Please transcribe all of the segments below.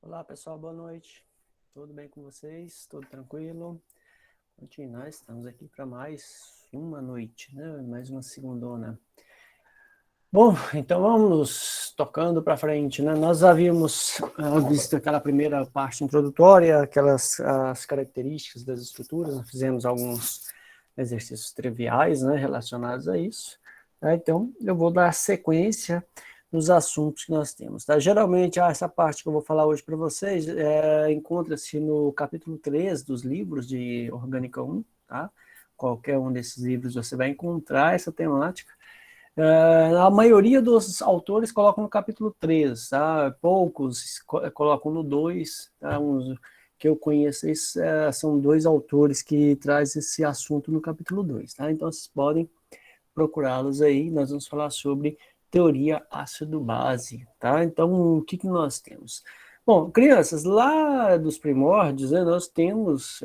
Olá pessoal, boa noite. Tudo bem com vocês? Tudo tranquilo? Nós estamos aqui para mais uma noite, né? Mais uma segundona. Bom, então vamos tocando para frente, né? Nós havíamos visto aquela primeira parte introdutória, aquelas as características das estruturas, nós fizemos alguns exercícios triviais, né, relacionados a isso. Tá? Então, eu vou dar sequência nos assuntos que nós temos. Tá? Geralmente, essa parte que eu vou falar hoje para vocês encontra-se no capítulo 3 dos livros de Orgânica 1, tá? Qualquer um desses livros você vai encontrar essa temática. A maioria dos autores colocam no capítulo 3, tá? Poucos colocam no 2, tá? Uns que eu conheço são dois autores que trazem esse assunto no capítulo 2, tá? Então vocês podem procurá-los aí, nós vamos falar sobre teoria ácido-base, tá? Então o que nós temos? Bom, crianças, lá dos primórdios, né, nós temos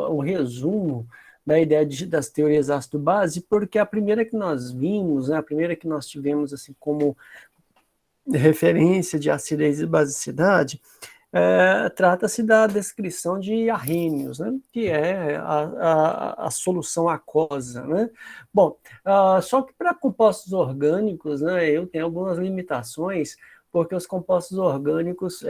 o resumo da ideia das teorias ácido-base, porque a primeira que nós vimos, né, a primeira que nós tivemos assim como referência de acidez e basicidade, trata-se da descrição de arrênios, né, que é a solução aquosa. Né? Bom, só que para compostos orgânicos, né, eu tenho algumas limitações, porque os compostos orgânicos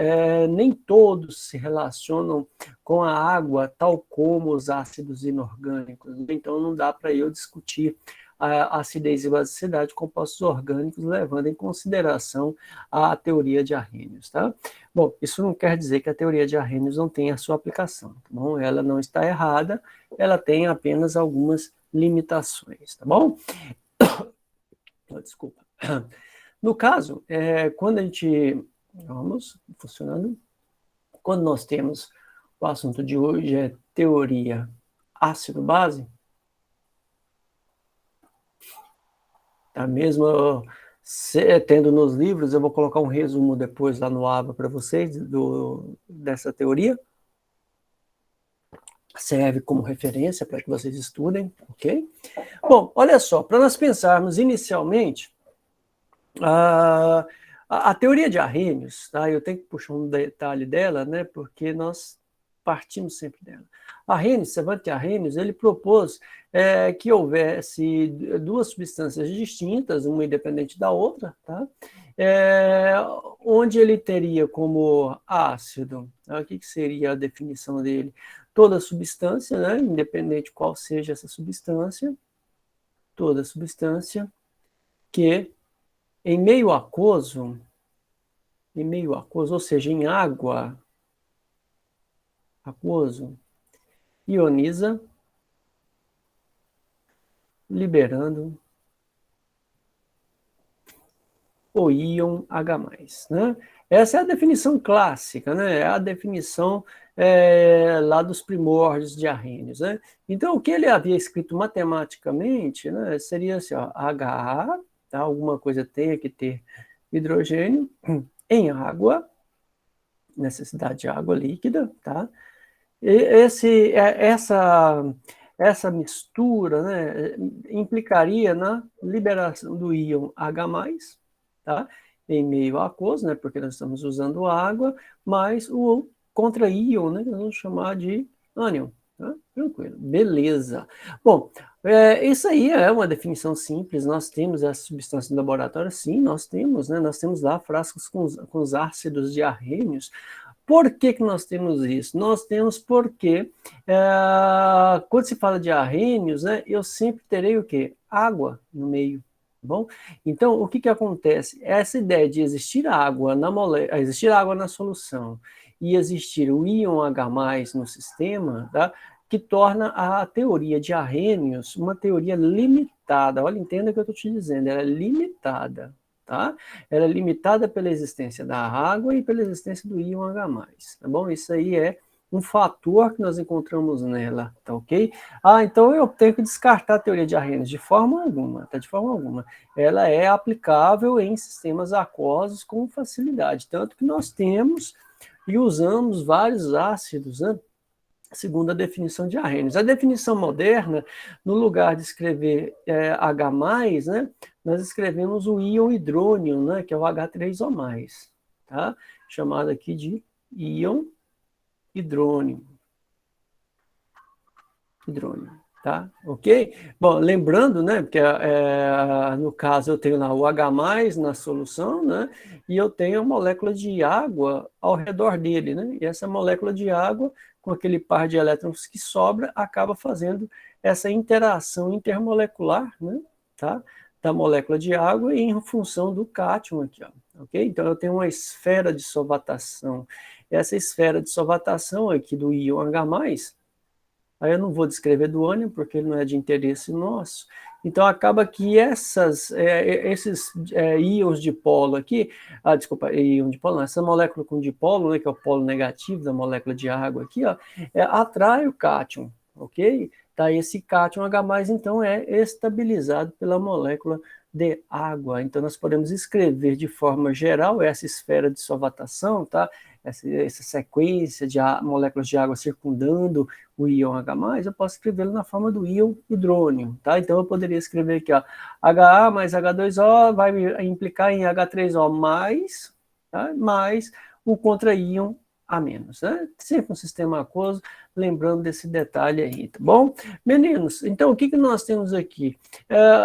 nem todos se relacionam com a água, tal como os ácidos inorgânicos. Então, não dá para eu discutir a acidez e basicidade de compostos orgânicos, levando em consideração a teoria de Arrhenius. Tá? Bom, isso não quer dizer que a teoria de Arrhenius não tenha a sua aplicação. Tá bom? Ela não está errada, ela tem apenas algumas limitações. Tá bom? Desculpa. No caso, quando a gente... Vamos, funcionando. Quando nós temos o assunto de hoje é teoria ácido-base, tá? Mesmo tendo nos livros, eu vou colocar um resumo depois lá no ABA para vocês dessa teoria. Serve como referência para que vocês estudem, ok? Bom, olha só, para nós pensarmos inicialmente, a teoria de Arrhenius, tá? Eu tenho que puxar um detalhe dela, né? Porque nós partimos sempre dela. Arrhenius, Savant Arrhenius, ele propôs que houvesse duas substâncias distintas, uma independente da outra, tá? Onde ele teria como ácido, tá? O que seria a definição dele? Toda substância, né? Independente qual seja essa substância, toda substância que em meio aquoso, ou seja, em água, aquoso, ioniza, liberando o íon H+. Né? Essa é a definição clássica, né? É a definição lá dos primórdios de Arrhenius. Né? Então, o que ele havia escrito matematicamente, né, seria assim, ó, HA, tá? Alguma coisa tenha que ter hidrogênio em água, necessidade de água líquida, tá? E essa mistura, né, implicaria na liberação do íon H+, tá? Em meio aquoso, né, porque nós estamos usando água, mais o contra-íon, né, que nós vamos chamar de ânion. Tá? Tranquilo, beleza. Bom, isso aí é uma definição simples. Nós temos essa substância no laboratório, sim, nós temos, né? Nós temos lá frascos com os ácidos de Arrhenius. Por que nós temos isso? Nós temos porque, quando se fala de Arrhenius, né, eu sempre terei o quê? Água no meio. Bom, então o que acontece? Essa ideia de existir água existir água na solução e existir o íon H+ no sistema, tá? Que torna a teoria de Arrhenius uma teoria limitada. Olha, entenda o que eu estou te dizendo, ela é limitada, tá? Ela é limitada pela existência da água e pela existência do íon H+, tá bom? Isso aí é um fator que nós encontramos nela, tá ok? Então eu tenho que descartar a teoria de Arrhenius de forma alguma, tá? De forma alguma. Ela é aplicável em sistemas aquosos com facilidade, tanto que nós temos e usamos vários ácidos, né? Segundo a definição de Arrhenius. A definição moderna, no lugar de escrever H+, né, nós escrevemos o íon hidrônio, né, que é o H3O+, tá? Chamado aqui de íon hidrônio. Hidrônio, tá? Ok? Bom, lembrando, né, porque no caso eu tenho lá o H+ na solução, né, e eu tenho a molécula de água ao redor dele, né, e essa molécula de água, com aquele par de elétrons que sobra, acaba fazendo essa interação intermolecular, né, tá, da molécula de água em função do cátion aqui, ó, ok? Então eu tenho uma esfera de solvatação. Essa esfera de solvatação aqui do íon H+, aí eu não vou descrever do ânion, porque ele não é de interesse nosso. Então, acaba que esses íons de polo aqui, desculpa, íon de polo, não, essa molécula com dipolo, né, que é o polo negativo da molécula de água aqui, ó, atrai o cátion, ok? Tá, esse cátion H+, então, é estabilizado pela molécula de água. Então, nós podemos escrever de forma geral essa esfera de solvatação, tá? Essa sequência de moléculas de água circundando o íon H+, eu posso escrevê-lo na forma do íon hidrônio, tá? Então eu poderia escrever aqui, ó, Ha mais H2O vai implicar em H3O mais, tá? Mais o contra-íon A-, né? Sempre um sistema aquoso, lembrando desse detalhe aí, tá bom? Meninos, então o que nós temos aqui?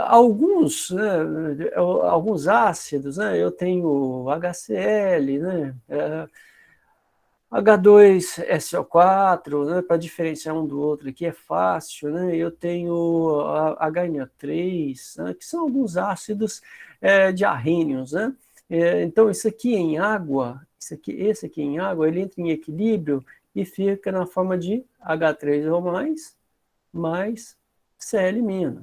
Alguns, né, alguns ácidos, né? Eu tenho HCl, né? H2SO4, né, para diferenciar um do outro aqui é fácil, né? Eu tenho HNO3, né, que são alguns ácidos diarrênios, né? Então, isso aqui em água, esse aqui em água, ele entra em equilíbrio e fica na forma de H3O mais Cl-.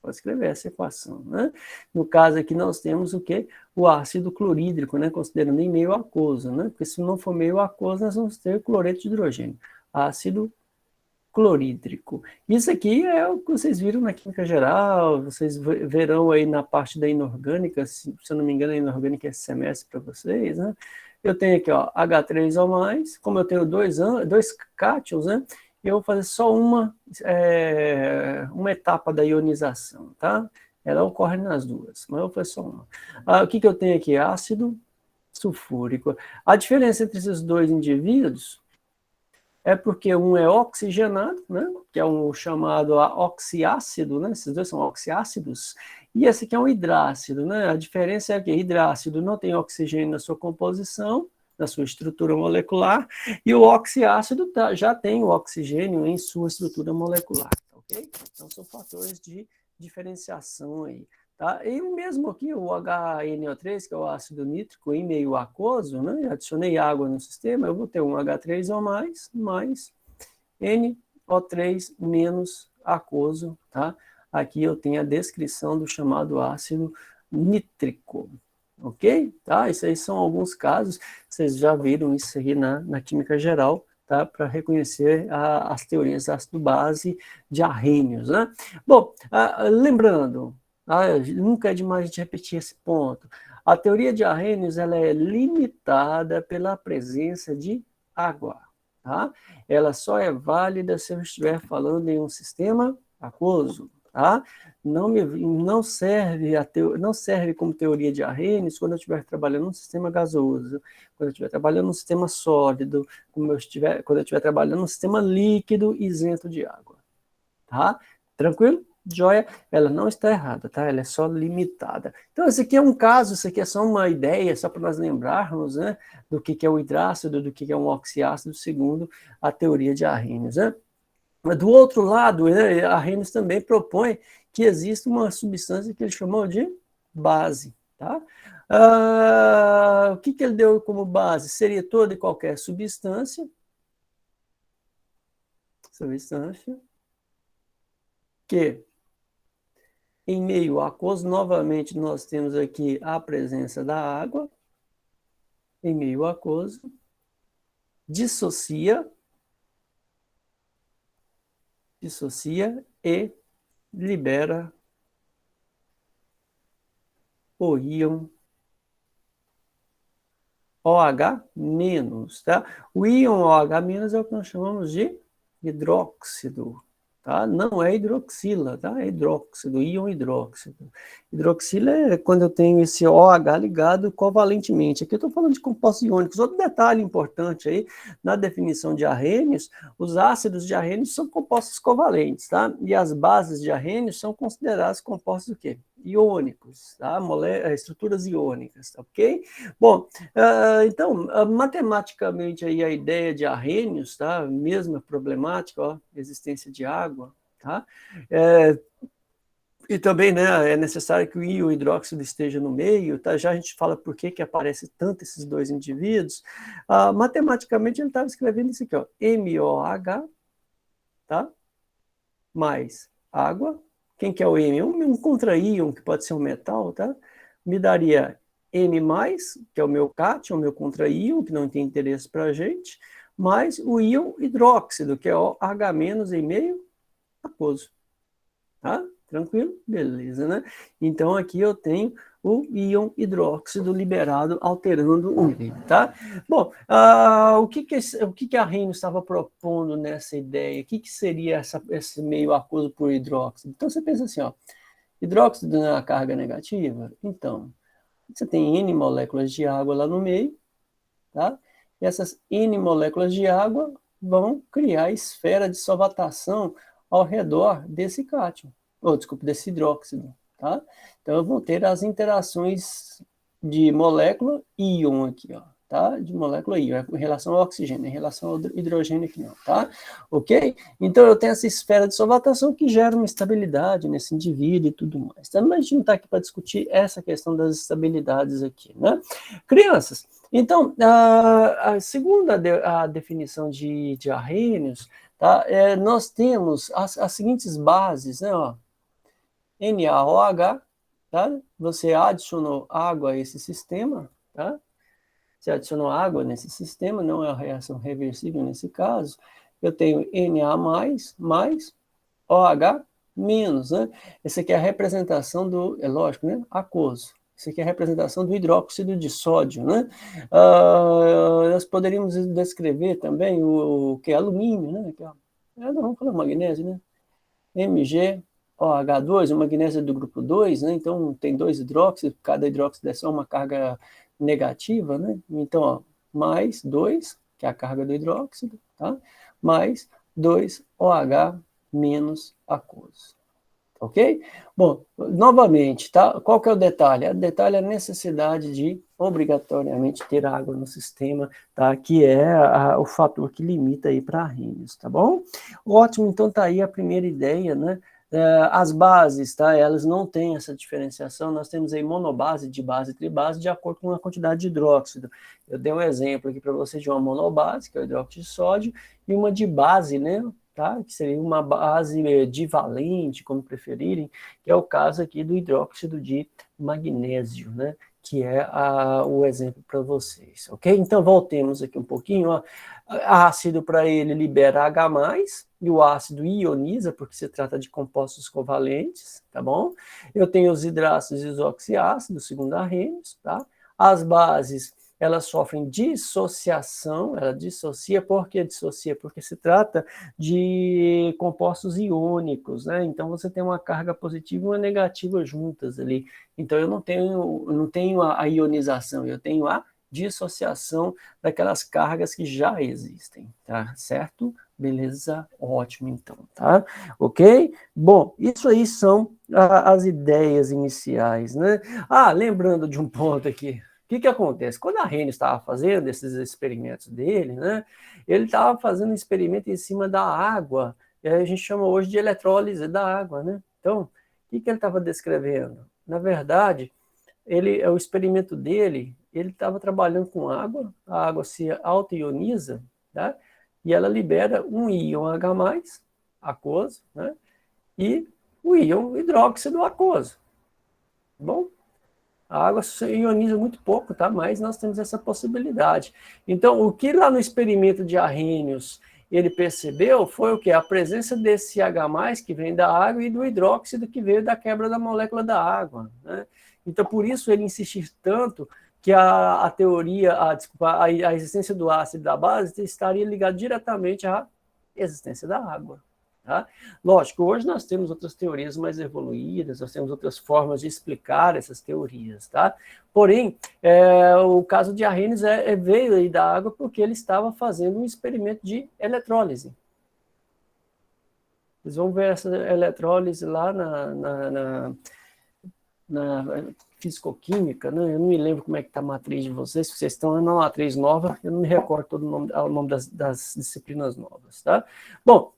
Pode escrever essa equação, né? No caso aqui nós temos o quê? O ácido clorídrico, né? Considerando em meio aquoso, né? Porque se não for meio aquoso, nós vamos ter cloreto de hidrogênio. Ácido clorídrico. Isso aqui é o que vocês viram na química geral, vocês verão aí na parte da inorgânica, se eu não me engano, a inorgânica é esse semestre para vocês, né? Eu tenho aqui, ó, H3O+, como eu tenho dois cátions, né? Eu vou fazer só uma etapa da ionização, tá? Ela ocorre nas duas, mas eu vou fazer só uma. O que eu tenho aqui? Ácido sulfúrico. A diferença entre esses dois indivíduos é porque um é oxigenado, né, que é um chamado oxiácido, né, esses dois são oxiácidos, e esse aqui é um hidrácido, né, a diferença é que hidrácido não tem oxigênio na sua composição, na sua estrutura molecular, e o oxiácido já tem o oxigênio em sua estrutura molecular, ok? Então são fatores de diferenciação aí. Tá? E mesmo aqui o HNO3, que é o ácido nítrico em meio aquoso, né? Adicionei água no sistema, eu vou ter um H3O mais NO3 menos aquoso. Tá? Aqui eu tenho a descrição do chamado ácido nítrico. Ok? Tá? Isso aí são alguns casos, vocês já viram isso aí na química geral, tá? Para reconhecer as teorias ácido-base de Arrhenius. Né? Bom, lembrando, nunca é demais a gente repetir esse ponto. A teoria de Arrhenius ela é limitada pela presença de água. Tá? Ela só é válida se eu estiver falando em um sistema aquoso. Tá? Não serve como teoria de Arrhenius quando eu estiver trabalhando num sistema gasoso, quando eu estiver trabalhando num sistema sólido, quando eu estiver trabalhando num sistema líquido isento de água. Tá? Tranquilo? Joia, ela não está errada, tá? Ela é só limitada. Então, esse aqui é um caso, isso aqui é só uma ideia, só para nós lembrarmos, né, do que é o hidrácido, do que é um oxiácido, segundo a teoria de Arrhenius, né? Mas do outro lado, né, Arrhenius também propõe que existe uma substância que ele chamou de base, tá? O que ele deu como base? Seria toda e qualquer substância que em meio aquoso, novamente, nós temos aqui a presença da água em meio aquoso, dissocia e libera o íon OH-, tá? O íon OH- é o que nós chamamos de hidróxido, tá? Não é hidroxila, tá? É hidróxido, íon hidróxido. Hidroxila é quando eu tenho esse OH ligado covalentemente. Aqui eu estou falando de compostos iônicos. Outro detalhe importante aí, na definição de arrênios, os ácidos de arrênios são compostos covalentes, tá? E as bases de arrênios são consideradas compostos o quê? Iônicos, tá? Estruturas iônicas, tá? Ok? Bom, então, matematicamente aí a ideia de arrênios, tá? Mesma problemática, ó, existência de água, tá? E também, né, é necessário que o íon o hidróxido esteja no meio, tá? Já a gente fala por que aparece tanto esses dois indivíduos. Matematicamente ele estava escrevendo isso aqui, ó, MOH, tá? Mais água. Quem que é o M? Um contra-íon, que pode ser um metal, tá? Me daria M+, que é o meu cátion, o meu contra-íon, que não tem interesse para a gente, mais o íon hidróxido, que é o H- em meio aquoso. Tá? Tranquilo? Beleza, né? Então aqui eu tenho o íon hidróxido liberado, alterando o meio, tá? Bom, o que a Arrhenius estava propondo nessa ideia? O que seria esse meio aquoso por hidróxido? Então você pensa assim, ó, hidróxido não é uma carga negativa? Então, você tem N moléculas de água lá no meio, tá? E essas N moléculas de água vão criar esfera de solvatação ao redor desse cátion, desculpa, desse hidróxido, tá? Então eu vou ter as interações de molécula íon aqui, ó, tá? De molécula íon, em relação ao oxigênio, em relação ao hidrogênio aqui não, tá? Ok? Então eu tenho essa esfera de solvatação que gera uma estabilidade nesse indivíduo e tudo mais, tá? Mas a gente não está aqui para discutir essa questão das estabilidades aqui, né? Crianças, então, segundo a definição de Arrhenius, tá, nós temos as seguintes bases, né, ó, NaOH, tá? Você adicionou água a esse sistema, tá? Você adicionou água nesse sistema, não é uma reação reversível nesse caso. Eu tenho Na+, mais OH menos, né? Essa aqui é a representação do, é lógico, né? Aquoso. Isso aqui é a representação do hidróxido de sódio, né? Nós poderíamos descrever também o que é alumínio, né? Não, vamos falar magnésio, né? MgOH2, o magnésio é do grupo 2, né? Então tem dois hidróxidos, cada hidróxido é só uma carga negativa, né? Então, ó, mais 2, que é a carga do hidróxido, tá? Mais 2OH menos aquoso. Ok? Bom, novamente, tá? Qual que é o detalhe? O detalhe é a necessidade de obrigatoriamente ter água no sistema, tá? Que é o fator que limita aí para Arrhenius, tá bom? Ótimo, então tá aí a primeira ideia, né? As bases, tá? Elas não têm essa diferenciação, nós temos aí monobase, dibase e tribase de acordo com a quantidade de hidróxido. Eu dei um exemplo aqui para você de uma monobase, que é o hidróxido de sódio, e uma dibase, né? Tá? Que seria uma base divalente, como preferirem, que é o caso aqui do hidróxido de magnésio, né? Que é o exemplo para vocês, ok? Então, voltemos aqui um pouquinho, ó. Ácido para ele libera H+, e o ácido ioniza, porque se trata de compostos covalentes, tá bom? Eu tenho os hidrácidos isoxiácidos, segundo Arrhenius, tá? As bases, elas sofrem dissociação, ela dissocia, por que dissocia? Porque se trata de compostos iônicos, né? Então você tem uma carga positiva e uma negativa juntas ali. Então eu não tenho a ionização, eu tenho a dissociação daquelas cargas que já existem, tá certo? Beleza, ótimo então, tá? Ok? Bom, isso aí são as ideias iniciais, né? Lembrando de um ponto aqui, o que acontece? Quando a Arrhenius estava fazendo esses experimentos dele, né, ele estava fazendo um experimento em cima da água, e a gente chama hoje de eletrólise da água, né? Então, o que ele estava descrevendo? Na verdade, o experimento dele, ele estava trabalhando com água, a água se auto-ioniza, tá? E ela libera um íon H+, aquoso, né? E o íon hidróxido aquoso. Bom, a água se ioniza muito pouco, tá? Mas nós temos essa possibilidade. Então, o que lá no experimento de Arrhenius ele percebeu foi o que? A presença desse H+, que vem da água, e do hidróxido que veio da quebra da molécula da água, né? Então, por isso ele insistir tanto que a teoria, desculpa, a existência do ácido e da base estaria ligada diretamente à existência da água. Tá? Lógico, hoje nós temos outras teorias mais evoluídas, nós temos outras formas de explicar essas teorias, tá? Porém, o caso de Arrhenius veio aí da água porque ele estava fazendo um experimento de eletrólise. Vocês vão ver essa eletrólise lá na fisicoquímica, né? Eu não me lembro como é que está a matriz de vocês, se vocês estão na matriz nova, eu não me recordo todo o nome das disciplinas novas, tá? Bom,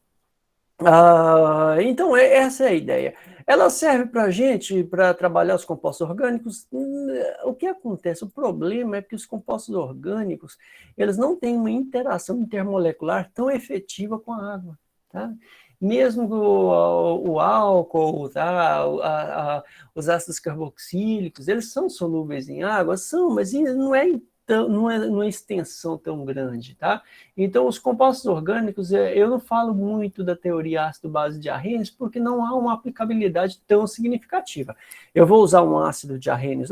então, essa é a ideia. Ela serve para a gente, para trabalhar os compostos orgânicos. O que acontece? O problema é que os compostos orgânicos, eles não têm uma interação intermolecular tão efetiva com a água. Tá? Mesmo o álcool, tá? Os ácidos carboxílicos, eles são solúveis em água? São, mas não é numa extensão tão grande, tá? Então, os compostos orgânicos, eu não falo muito da teoria ácido-base de Arrhenius, porque não há uma aplicabilidade tão significativa. Eu vou usar um ácido de Arrhenius?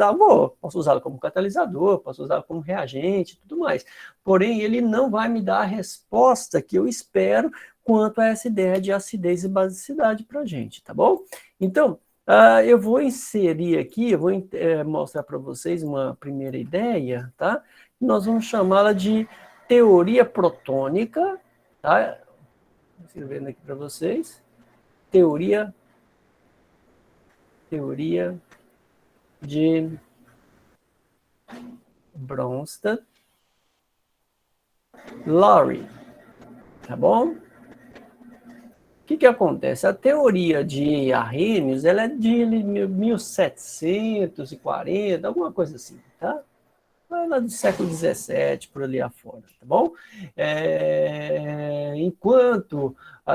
Posso usá-lo como catalisador, posso usá-lo como reagente e tudo mais. Porém, ele não vai me dar a resposta que eu espero quanto a essa ideia de acidez e basicidade para a gente, tá bom? Então, eu vou inserir aqui, eu vou mostrar para vocês uma primeira ideia, tá? Nós vamos chamá-la de teoria protônica, tá? Vou escrevendo aqui para vocês. Teoria de Bronsted-Lowry, tá bom? O que acontece? A teoria de Arrhenius, ela é de 1740, alguma coisa assim, tá? Lá do século XVII, por ali afora, tá bom?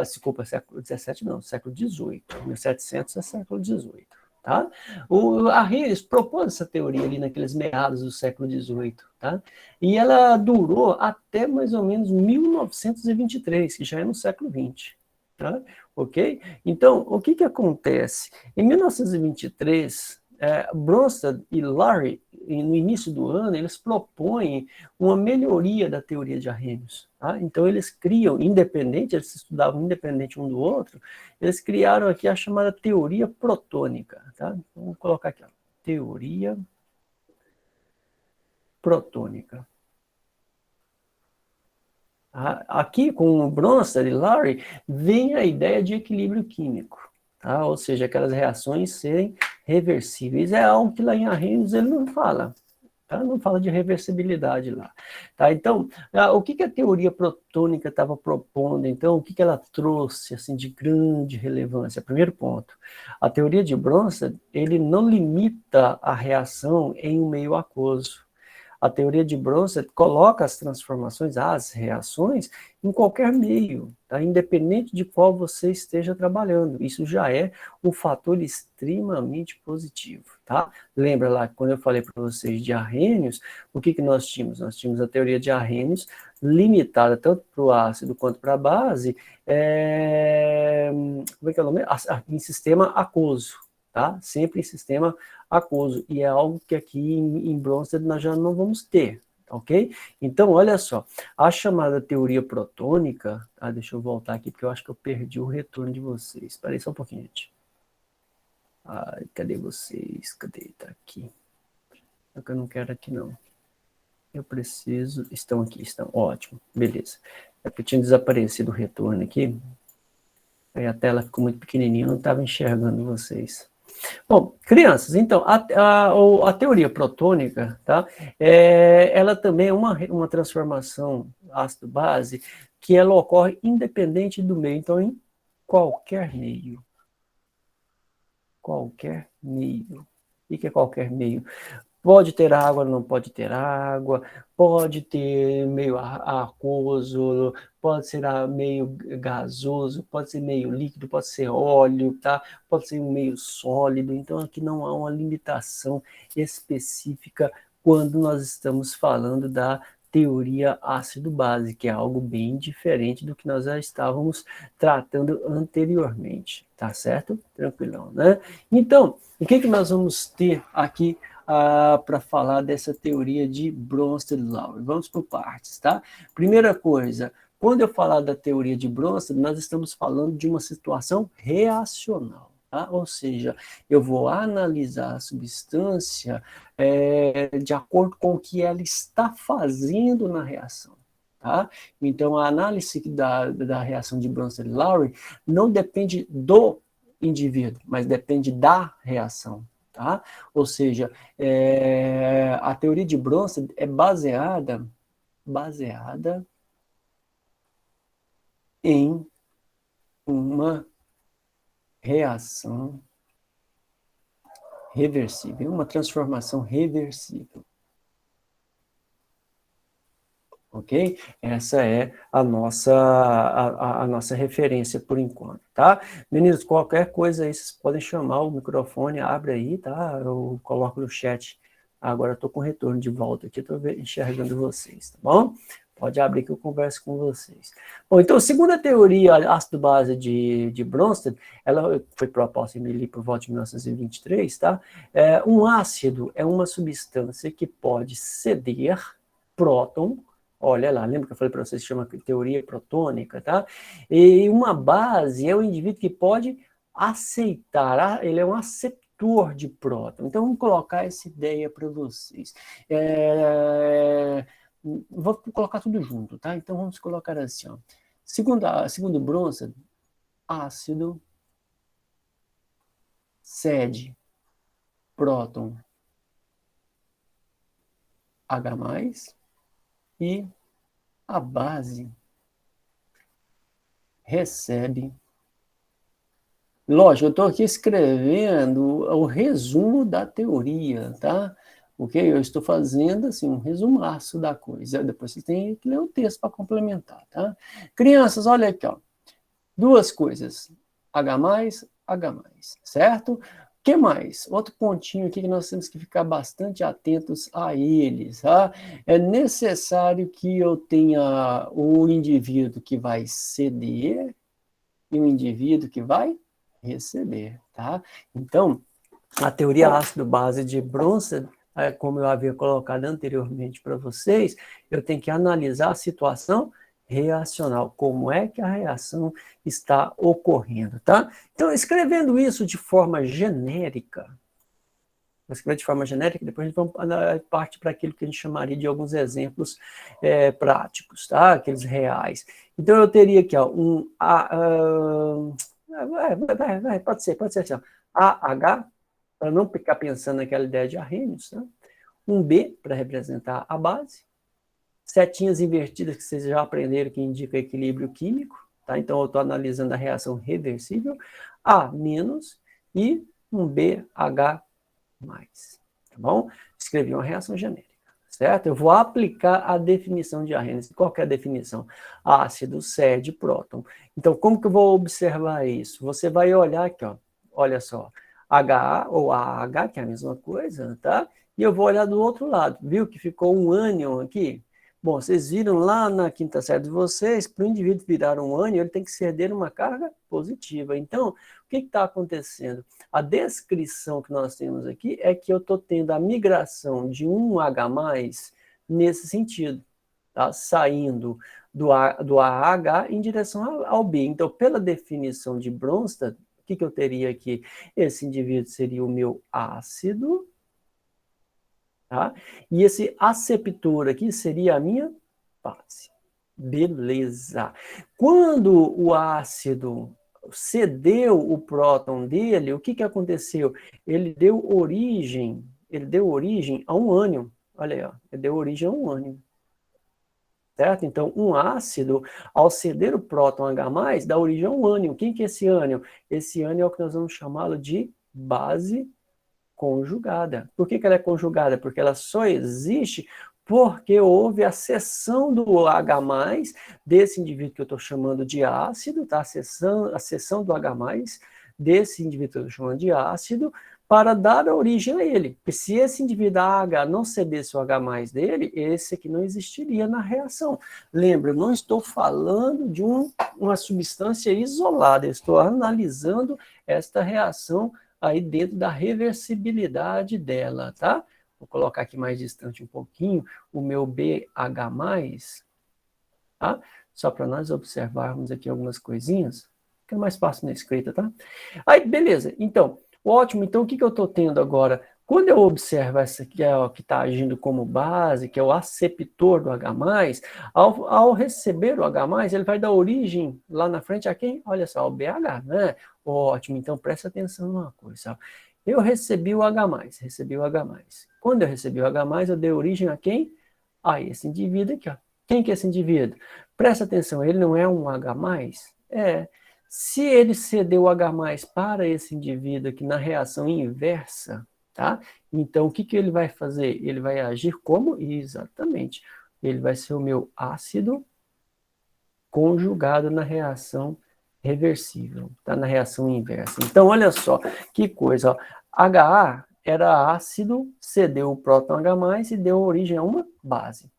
Desculpa, século XVII não, século XVIII, 1700 é século XVIII, tá? O Arrhenius propôs essa teoria ali naqueles meados do século XVIII, tá? E ela durou até mais ou menos 1923, que já é no século XX. Tá? Ok? Então, o que acontece? Em 1923, Bronsted e Lowry, no início do ano, eles propõem uma melhoria da teoria de Arrhenius. Tá? Então, eles criam, eles estudavam independente um do outro, eles criaram aqui a chamada teoria protônica. Tá? Vamos colocar aqui, ó, teoria protônica. Aqui, com o Bronsted e Lowry, vem a ideia de equilíbrio químico, tá? Ou seja, aquelas reações serem reversíveis. É algo que lá em Arrhenius ele não fala, tá? Não fala de reversibilidade lá. Tá? Então, o que a teoria protônica estava propondo? Então, o que ela trouxe assim, de grande relevância? Primeiro ponto, a teoria de Bronsted, ele não limita a reação em um meio aquoso. A teoria de Bronsted coloca as transformações, as reações, em qualquer meio, tá? Independente de qual você esteja trabalhando. Isso já é um fator extremamente positivo, tá? Lembra lá, quando eu falei para vocês de Arrhenius, o que nós tínhamos? Nós tínhamos a teoria de Arrhenius limitada tanto para o ácido quanto para a base, como é que é o nome? Em sistema aquoso. Tá? Sempre em sistema aquoso, e é algo que aqui em Bronsted nós já não vamos ter, ok? Então, olha só, a chamada teoria protônica, tá? Deixa eu voltar aqui, porque eu acho que eu perdi o retorno de vocês. Espera aí só um pouquinho, gente. Cadê vocês? Cadê? Tá aqui. É que eu não quero aqui, não. Eu preciso... Estão aqui, estão. Ótimo, beleza. É porque tinha desaparecido o retorno aqui, aí a tela ficou muito pequenininha, eu não estava enxergando vocês. Bom, crianças, então, a teoria protônica, tá? Ela também é uma transformação ácido-base que ela ocorre independente do meio, então em qualquer meio. Qualquer meio. O que é qualquer meio? Pode ter água, não pode ter água, pode ter meio aquoso, pode ser meio gasoso, pode ser meio líquido, pode ser óleo, tá? Pode ser um meio sólido. Então, aqui não há uma limitação específica quando nós estamos falando da teoria ácido-base, que é algo bem diferente do que nós já estávamos tratando anteriormente, tá certo? Tranquilão, né? Então, o que nós vamos ter aqui para falar dessa teoria de Bronsted-Lowry? Vamos por partes, tá? Primeira coisa, Quando eu falar da teoria de Bronsted, nós estamos falando de uma situação reacional. Tá? Ou seja, eu vou analisar a substância de acordo com o que ela está fazendo na reação. Tá? Então, a análise da reação de Bronsted-Lowry não depende do indivíduo, mas depende da reação. Tá? Ou seja, a teoria de Bronsted é baseada em uma reação reversível, uma transformação reversível. Ok? Essa é a nossa referência por enquanto, tá? Meninos, qualquer coisa aí, vocês podem chamar o microfone, abre aí, tá? Eu coloco no chat. Agora eu estou com retorno de volta aqui, estou enxergando vocês, tá bom? Pode abrir que eu converso com vocês. Bom, então, segundo a teoria ácido-base de Bronsted, ela foi proposta em por volta de 1923, tá? Um ácido é uma substância que pode ceder próton. Olha lá, lembra que eu falei para vocês que chama teoria protônica, tá? E uma base é o indivíduo que pode aceitar, ele é um aceptor de próton. Então, vamos colocar essa ideia para vocês. Vou colocar tudo junto, tá? Então, vamos colocar assim, ó. Segundo Bronsted, ácido cede próton H+, e a base recebe. Lógico, eu estou aqui escrevendo o resumo da teoria, tá? Ok? Eu estou fazendo assim, um resumaço da coisa. Depois vocês têm que ler o texto para complementar, tá? Crianças, olha aqui, ó. Duas coisas. H+, H+, certo? O que mais? Outro pontinho aqui que nós temos que ficar bastante atentos a eles, tá? É necessário que eu tenha o indivíduo que vai ceder e o indivíduo que vai receber, tá? Então, a teoria ácido-base de Bronsted, como eu havia colocado anteriormente para vocês, eu tenho que analisar a situação reacional, como é que a reação está ocorrendo, tá? Então, escrevendo isso de forma genérica, vou escrever de forma genérica, depois a gente vai partir para aquilo que a gente chamaria de alguns exemplos práticos, tá? Aqueles reais. Então, eu teria aqui, ó, pode ser assim, ó, AH, para não ficar pensando naquela ideia de arrênios, tá? Um B, para representar a base, setinhas invertidas, que vocês já aprenderam, que indica equilíbrio químico, tá? Então, eu estou analisando a reação reversível, A- e um BH+, tá bom? Escrevi uma reação genérica, certo? Eu vou aplicar a definição de Arrhenius. Qual que é a definição? Ácido cede próton. Então, como que eu vou observar isso? Você vai olhar aqui, ó, olha só, HA ou AH, que é a mesma coisa, tá? E eu vou olhar do outro lado, viu que ficou um ânion aqui? Bom, vocês viram lá na quinta série de vocês, para o indivíduo virar um ânion, ele tem que ceder uma carga positiva. Então, o que está acontecendo? A descrição que nós temos aqui é que eu estou tendo a migração de um H+, nesse sentido, tá? Saindo do AH em direção ao B. Então, pela definição de Bronsted, o que eu teria aqui? Esse indivíduo seria o meu ácido, tá? E esse aceptor aqui seria a minha base. Beleza. Quando o ácido cedeu o próton dele, o que aconteceu? Ele deu origem a um ânion. Olha aí, ó, ele deu origem a um ânion. Certo? Então, um ácido, ao ceder o próton H+, dá origem a um ânion. Quem que é esse ânion? Esse ânion é o que nós vamos chamá-lo de base conjugada. Por que ela é conjugada? Porque ela só existe porque houve a seção do H+, desse indivíduo que eu estou chamando de ácido, tá? A seção do H+, desse indivíduo que eu estou chamando de ácido, para dar origem a ele. Porque se esse indivíduo H não cedesse o H+ dele, esse aqui não existiria na reação. Lembra, eu não estou falando de uma substância isolada, eu estou analisando esta reação aí dentro da reversibilidade dela, tá? Vou colocar aqui mais distante um pouquinho o meu BH+, tá? só para nós observarmos aqui algumas coisinhas, fica mais fácil na escrita, tá? Aí, beleza. Então, ótimo. Então, o que eu estou tendo agora? Quando eu observo essa aqui, que está agindo como base, que é o aceptor do H+, ao receber o H+, ele vai dar origem lá na frente a quem? Olha só, o BH, né? Ótimo. Então, presta atenção numa coisa. Eu recebi o H+, recebi o H+. Quando eu recebi o H+, eu dei origem a quem? A esse indivíduo aqui, ó. Quem que é esse indivíduo? Presta atenção, ele não é um H+? É. Se ele ceder o H+ para esse indivíduo aqui na reação inversa, tá? Então, o que ele vai fazer? Ele vai agir como? Exatamente. Ele vai ser o meu ácido conjugado na reação reversível, tá? Na reação inversa. Então, olha só, que coisa, ó. HA era ácido, cedeu o próton H+ e deu origem a uma base.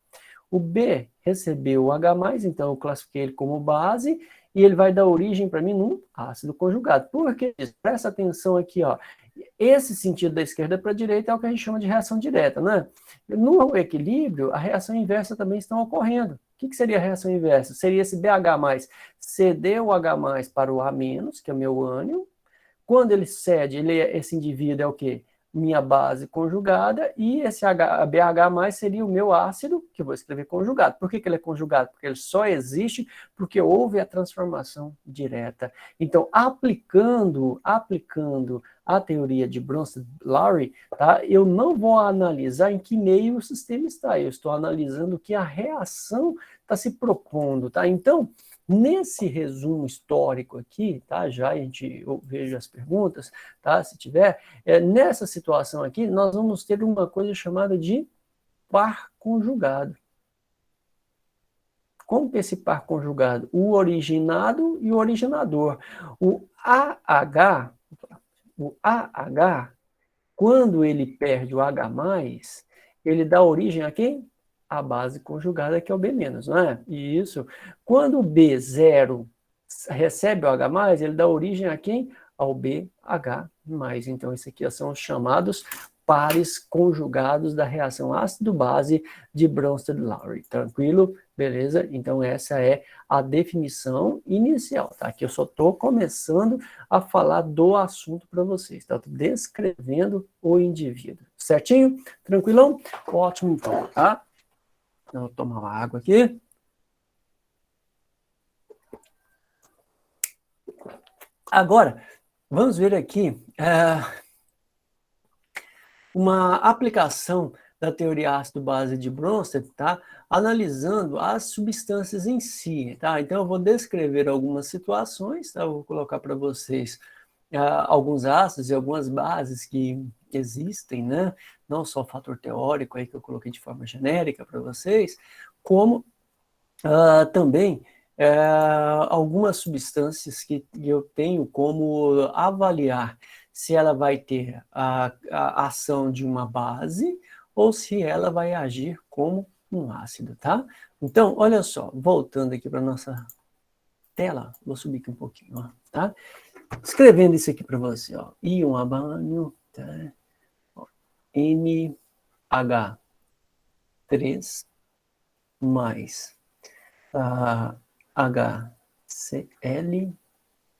O B recebeu o H+, então eu classifiquei ele como base, e ele vai dar origem para mim num ácido conjugado. Por que isso? Presta atenção aqui, ó. Esse sentido da esquerda para a direita é o que a gente chama de reação direta, né? No equilíbrio, a reação inversa também está ocorrendo. O que seria a reação inversa? Seria esse BH+, ceder o H+ para o A-, que é o meu ânion. Quando ele cede, esse indivíduo é o quê? Minha base conjugada, e esse BH+ seria o meu ácido, que eu vou escrever conjugado. Por que ele é conjugado? Porque ele só existe porque houve a transformação direta. Então, aplicando a teoria de Bronsted-Lowry, tá? Eu não vou analisar em que meio o sistema está, eu estou analisando o que a reação está se propondo. Tá? Então, nesse resumo histórico aqui, tá? Já eu vejo as perguntas, tá? Se tiver, nessa situação aqui, nós vamos ter uma coisa chamada de par conjugado. Como que é esse par conjugado? O originado e o originador. O AH, quando ele perde o H+, ele dá origem a quem? A base conjugada, que é o B-, não é? Isso. Quando o B0 recebe o H+, ele dá origem a quem? Ao BH+. Então, esses aqui são os chamados pares conjugados da reação ácido-base de Bronsted-Lowry. Tranquilo? Beleza? Então, essa é a definição inicial, tá? Que eu só estou começando a falar do assunto para vocês, tá? Estou descrevendo o indivíduo. Certinho? Tranquilão? Ótimo, então, tá? Então, eu vou tomar uma água aqui. Agora, vamos ver aqui uma aplicação da teoria ácido-base de Bronsted, tá? Analisando as substâncias em si, tá? Então, eu vou descrever algumas situações, tá? Eu vou colocar para vocês alguns ácidos e algumas bases que existem, né? Não só o fator teórico aí que eu coloquei de forma genérica para vocês, como também algumas substâncias que eu tenho como avaliar se ela vai ter a ação de uma base ou se ela vai agir como um ácido, tá? Então, olha só, voltando aqui para nossa tela, vou subir aqui um pouquinho, ó, tá? Escrevendo isso aqui para você, ó, íon amônio, tá? NH3 mais HCl,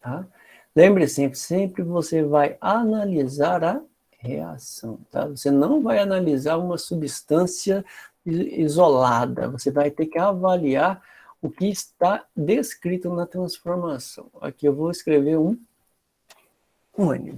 tá? Lembre sempre você vai analisar a reação, tá? Você não vai analisar uma substância isolada, você vai ter que avaliar o que está descrito na transformação. Aqui eu vou escrever um ânion,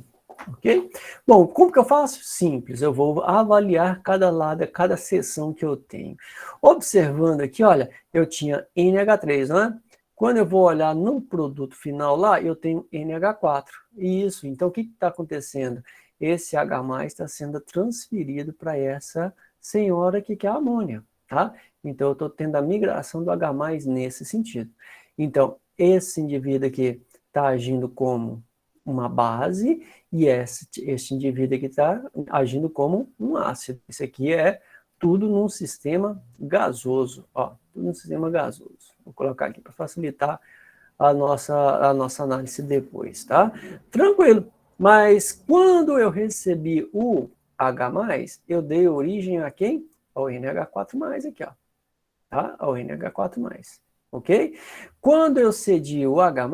ok? Bom, como que eu faço? Simples, eu vou avaliar cada lado, cada seção que eu tenho. Observando aqui, olha, eu tinha NH3, não é? Quando eu vou olhar no produto final lá, eu tenho NH4. Isso, então o que está acontecendo? Esse H+ está sendo transferido para essa senhora aqui, que é a amônia, tá? Então eu estou tendo a migração do H+ nesse sentido. Então, esse indivíduo aqui está agindo como uma base, e este indivíduo aqui está agindo como um ácido. Isso aqui é tudo num sistema gasoso, ó, tudo num sistema gasoso. Vou colocar aqui para facilitar a nossa análise depois, tá? Tranquilo. Mas quando eu recebi o H+, eu dei origem a quem? Ao NH4+, aqui, ó. Tá? Ao NH4+. ok? Quando eu cedi o H+,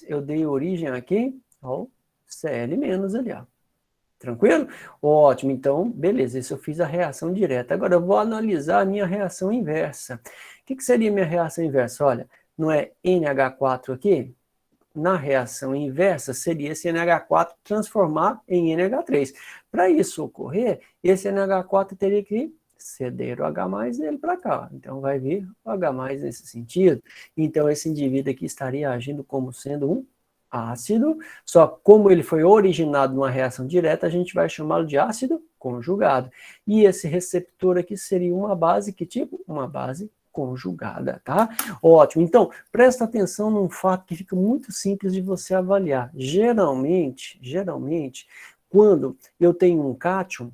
eu dei origem aqui ao Cl- ali, ó. Tranquilo? Ótimo, então, beleza, isso eu fiz a reação direta. Agora eu vou analisar a minha reação inversa. O que seria minha reação inversa? Olha, não é NH4 aqui? Na reação inversa, seria esse NH4 transformar em NH3. Para isso ocorrer, esse NH4 teria que ceder o H+ dele para cá. Então, vai vir o H+ nesse sentido. Então, esse indivíduo aqui estaria agindo como sendo um ácido, só como ele foi originado numa reação direta, a gente vai chamá-lo de ácido conjugado. E esse receptor aqui seria uma base, que tipo? Uma base conjugada, tá? Ótimo. Então, presta atenção num fato que fica muito simples de você avaliar. Geralmente, quando eu tenho um cátion,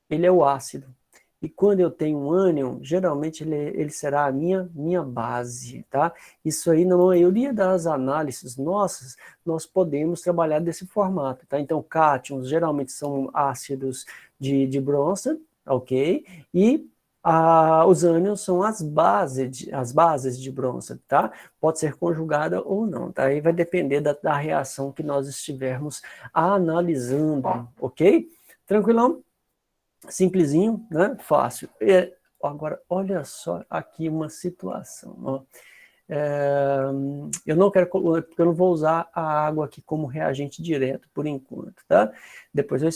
ele é o ácido. E quando eu tenho um ânion, geralmente ele será a minha base, tá? Isso aí, na maioria das análises nossas, nós podemos trabalhar desse formato, tá? Então, cátions geralmente são ácidos de Bronsted, ok? E os ânions são as bases de Bronsted, tá? Pode ser conjugada ou não, tá? Aí vai depender da reação que nós estivermos analisando, ok? Tranquilão? Simplesinho, né? Fácil. Agora, olha só aqui uma situação, ó. Eu não quero, porque eu não vou usar a água aqui como reagente direto por enquanto, tá? Depois eu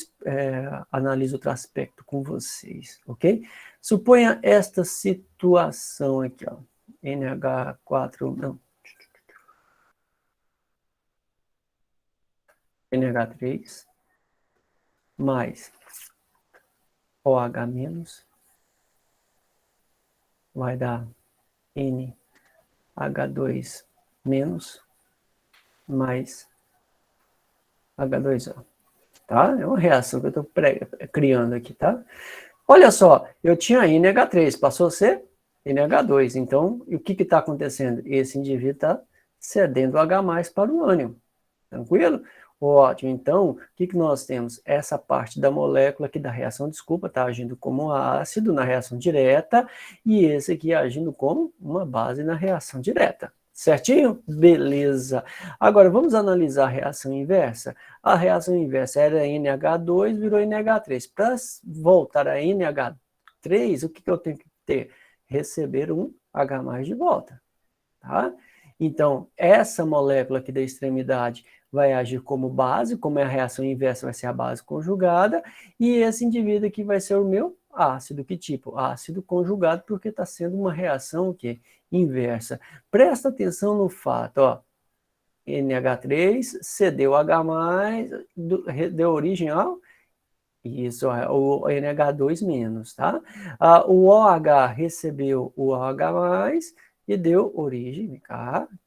analiso outro aspecto com vocês, ok? Suponha esta situação aqui, ó. NH4, não. NH3 mais OH- vai dar NH2- mais H2O, tá? É uma reação que eu estou criando aqui, tá? Olha só, eu tinha NH3, passou a ser NH2, então, e o que está acontecendo? Esse indivíduo está cedendo H+ para o ânion, tranquilo? Ótimo, então, o que nós temos? Essa parte da molécula aqui da reação, desculpa, está agindo como ácido na reação direta, e esse aqui agindo como uma base na reação direta. Certinho? Beleza. Agora, vamos analisar a reação inversa. A reação inversa era NH2, virou NH3. Para voltar a NH3, o que eu tenho que ter? Receber um H+ de volta. Tá? Então, essa molécula aqui da extremidade vai agir como base, como é a reação inversa, vai ser a base conjugada, e esse indivíduo aqui vai ser o meu ácido. Que tipo? Ácido conjugado, porque está sendo uma reação o quê? Inversa. Presta atenção no fato, ó. NH3 cedeu H+, deu origem ao isso, o NH2-, tá? O OH recebeu o OH+, e deu origem,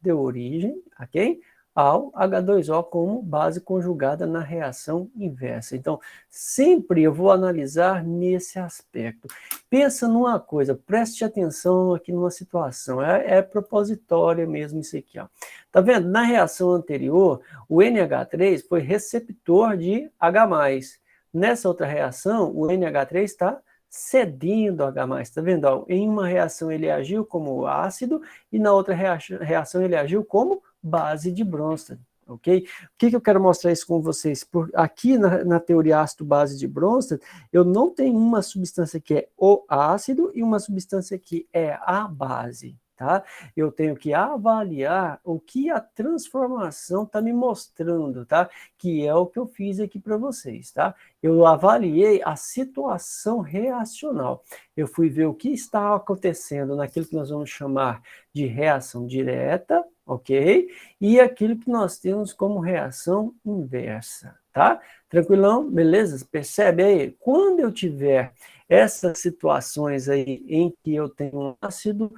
deu origem a quem? Ao H2O como base conjugada na reação inversa. Então, sempre eu vou analisar nesse aspecto. Pensa numa coisa, preste atenção aqui numa situação, é propositória mesmo isso aqui, ó. Tá vendo? Na reação anterior, o NH3 foi receptor de H+. Nessa outra reação, o NH3 está cedendo H+, tá vendo? Ó, em uma reação ele agiu como ácido e na outra reação ele agiu como base de Bronsted, ok? O que eu quero mostrar isso com vocês? Aqui na teoria ácido-base de Bronsted, eu não tenho uma substância que é o ácido e uma substância que é a base, tá? Eu tenho que avaliar o que a transformação está me mostrando, tá? Que é o que eu fiz aqui para vocês, tá? Eu avaliei a situação reacional. Eu fui ver o que está acontecendo naquilo que nós vamos chamar de reação direta, ok? E aquilo que nós temos como reação inversa, tá? Tranquilão? Beleza? Percebe aí? Quando eu tiver essas situações aí em que eu tenho um ácido,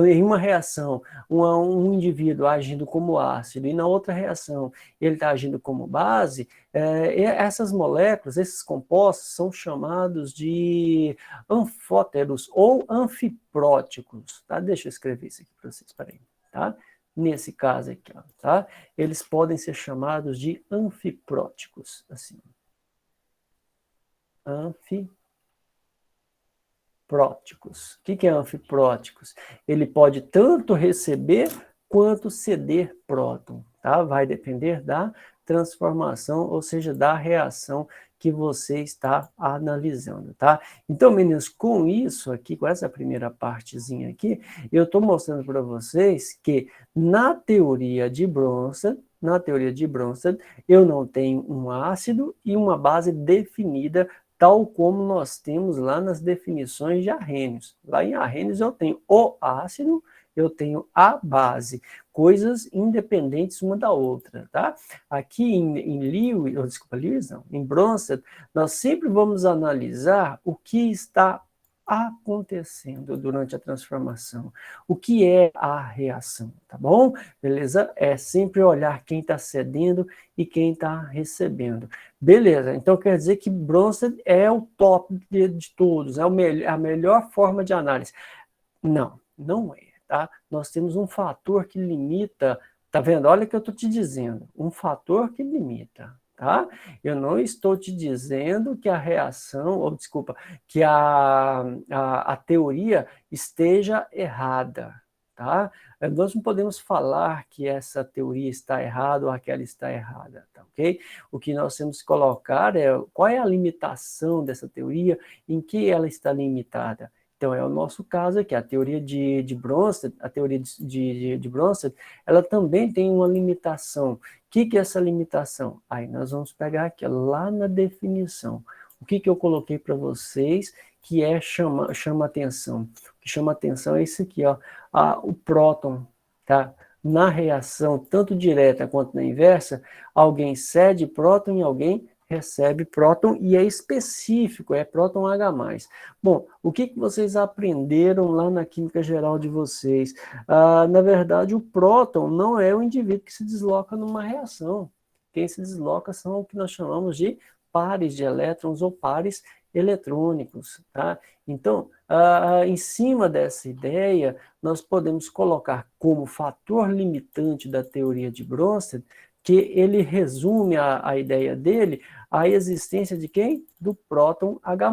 em uma reação, um indivíduo agindo como ácido, e na outra reação ele está agindo como base, essas moléculas, esses compostos, são chamados de anfóteros ou anfipróticos, tá? Deixa eu escrever isso aqui para vocês, peraí, tá? Nesse caso aqui, ó, tá? Eles podem ser chamados de anfipróticos, assim. Anfipróticos. anfipróticos. O que é anfipróticos? Ele pode tanto receber quanto ceder próton, tá? Vai depender da transformação, ou seja, da reação que você está analisando, tá? Então, meninos, com isso aqui, com essa primeira partezinha aqui, eu estou mostrando para vocês que na teoria de Bronsted, eu não tenho um ácido e uma base definida, tal como nós temos lá nas definições de Arrhenius. Lá em Arrhenius eu tenho o ácido, eu tenho a base, coisas independentes uma da outra, tá? Aqui em Lewis, não, em Bronsted, nós sempre vamos analisar o que está acontecendo durante a transformação, o que é a reação, tá bom? Beleza? É sempre olhar quem está cedendo e quem está recebendo. Beleza, então quer dizer que Bronsted é o top de todos, é a melhor forma de análise. Não, não é. Tá? Nós temos um fator que limita, tá vendo? Olha o que eu estou te dizendo, um fator que limita, tá? Eu não estou te dizendo que a reação, ou desculpa, que a teoria esteja errada, tá? Nós não podemos falar que essa teoria está errada ou aquela está errada, tá ok? O que nós temos que colocar é qual é a limitação dessa teoria, em que ela está limitada. Então, é o nosso caso aqui, a teoria de Bronsted, a teoria de Bronsted, ela também tem uma limitação. O que é essa limitação? Aí nós vamos pegar aqui, lá na definição. O que eu coloquei para vocês que chama atenção? O que chama atenção é isso aqui, ó, o próton, tá? Na reação, tanto direta quanto na inversa, alguém cede próton e alguém recebe próton, e é específico, é próton H+. Bom, o que vocês aprenderam lá na química geral de vocês? Na verdade, o próton não é o indivíduo que se desloca numa reação. Quem se desloca são o que nós chamamos de pares de elétrons ou pares eletrônicos, tá? Então, em cima dessa ideia, nós podemos colocar como fator limitante da teoria de Bronsted que ele resume a ideia dele à existência de quem? Do próton H+.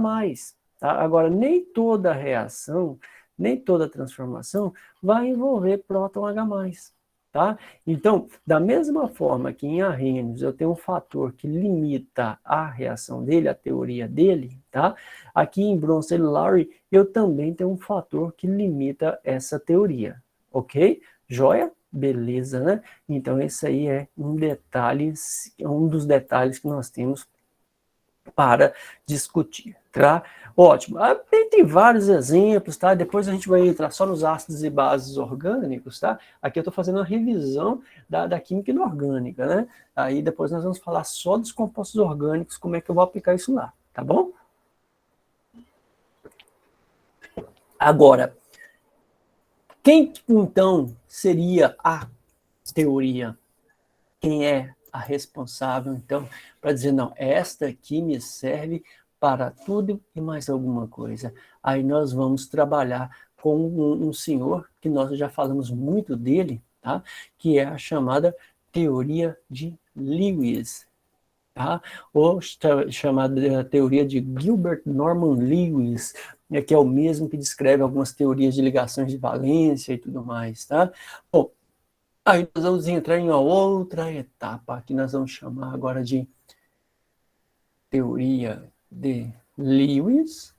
Tá? Agora, nem toda reação, nem toda transformação vai envolver próton H+. Tá? Então, da mesma forma que em Arrhenius eu tenho um fator que limita a reação dele, a teoria dele, tá? Aqui em Bronsted-Lowry eu também tenho um fator que limita essa teoria, ok? Joia? Beleza, né? Então, esse aí é um dos detalhes que nós temos para discutir, tá? Ótimo. Tem vários exemplos, tá? Depois a gente vai entrar só nos ácidos e bases orgânicos, tá? Aqui eu estou fazendo uma revisão da química inorgânica, né? Aí depois nós vamos falar só dos compostos orgânicos, como é que eu vou aplicar isso lá, tá bom? Agora, quem então seria a teoria? Quem é a responsável, então, para dizer, não, esta aqui me serve para tudo e mais alguma coisa. Aí nós vamos trabalhar com um senhor, que nós já falamos muito dele, tá? Que é a chamada teoria de Lewis, tá? Ou chamada teoria de Gilbert Norman Lewis, que é o mesmo que descreve algumas teorias de ligações de valência e tudo mais, tá? Bom, aí nós vamos entrar em uma outra etapa, que nós vamos chamar agora de teoria de Lewis.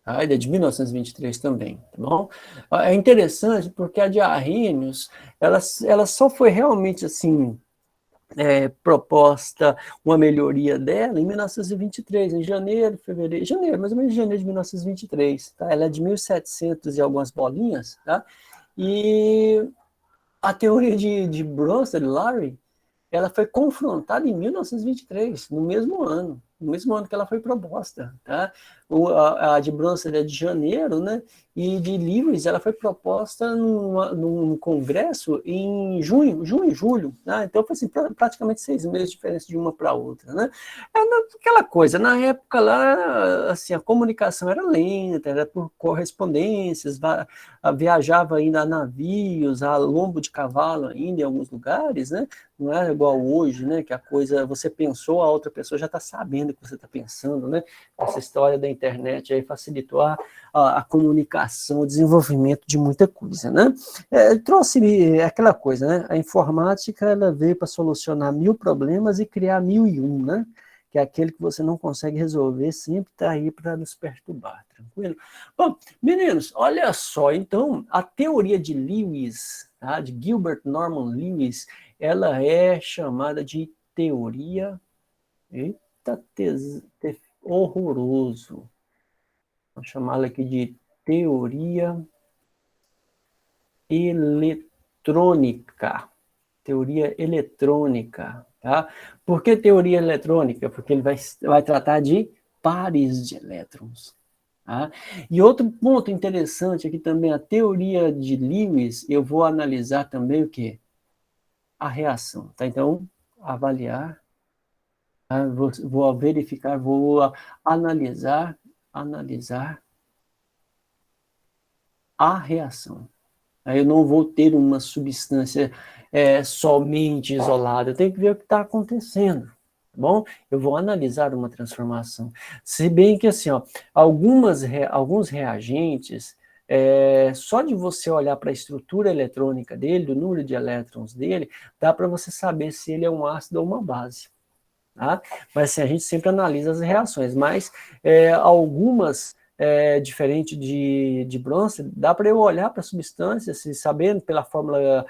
Tá? Ele é de 1923 também, tá bom? É interessante porque a de Arrhenius, ela só foi realmente assim, proposta uma melhoria dela em 1923, em janeiro, mais ou menos em janeiro de 1923, tá? Ela é de 1700 e algumas bolinhas, tá? E a teoria de Bronsted-Lowry, ela foi confrontada em 1923, no mesmo ano que ela foi proposta, tá? A de Bronsted é de janeiro, né? E de Lewis, ela foi proposta num congresso em julho, né? Então foi assim, praticamente 6 meses de diferença de uma para outra, né? Aquela coisa, na época lá, assim, a comunicação era lenta, era por correspondências, viajava ainda a navios, a lombo de cavalo ainda em alguns lugares, né? Não era igual hoje, né? Que a coisa, você pensou, a outra pessoa já está sabendo o que você está pensando, né? Essa história da internet aí facilitou a comunicação, o desenvolvimento de muita coisa, né? Trouxe aquela coisa, né? A informática, ela veio para solucionar 1000 problemas e criar 1001, né? Que é aquele que você não consegue resolver, sempre está aí para nos perturbar, tranquilo? Bom, meninos, olha só, então, a teoria de Lewis, tá? De Gilbert Norman Lewis, ela é chamada de teoria, eita, horroroso, vamos chamá-la aqui de teoria eletrônica. Teoria eletrônica, tá? Por que teoria eletrônica? Porque ele vai tratar de pares de elétrons. Tá? E outro ponto interessante aqui também, a teoria de Lewis, eu vou analisar também o quê? A reação, tá? Então, avaliar, tá? Vou verificar, vou analisar a reação. Aí eu não vou ter uma substância somente isolada, eu tenho que ver o que está acontecendo, tá bom? Eu vou analisar uma transformação. Se bem que, assim, ó, alguns reagentes, só de você olhar para a estrutura eletrônica dele, do número de elétrons dele, dá para você saber se ele é um ácido ou uma base. Tá? Mas assim, a gente sempre analisa as reações, mas algumas, diferente de Bronsted, dá para eu olhar para a substância, se, sabendo pela fórmula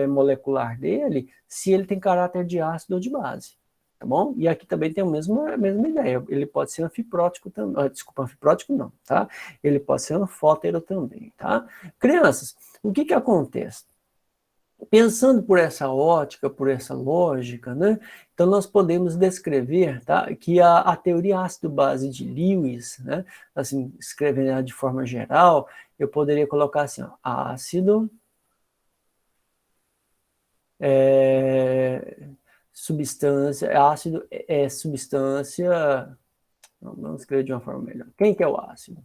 molecular dele, se ele tem caráter de ácido ou de base. Tá bom? E aqui também tem a mesma ideia. Ele pode ser anfiprótico também. Desculpa, anfiprótico não, tá? Ele pode ser anfótero também, tá? Crianças, o que que acontece? Pensando por essa ótica, por essa lógica, né? Então nós podemos descrever, tá, que a teoria ácido-base de Lewis, né, assim, escrevendo ela de forma geral, eu poderia colocar assim, ó, ácido, substância, ácido substância, vamos escrever de uma forma melhor. Quem que é o ácido?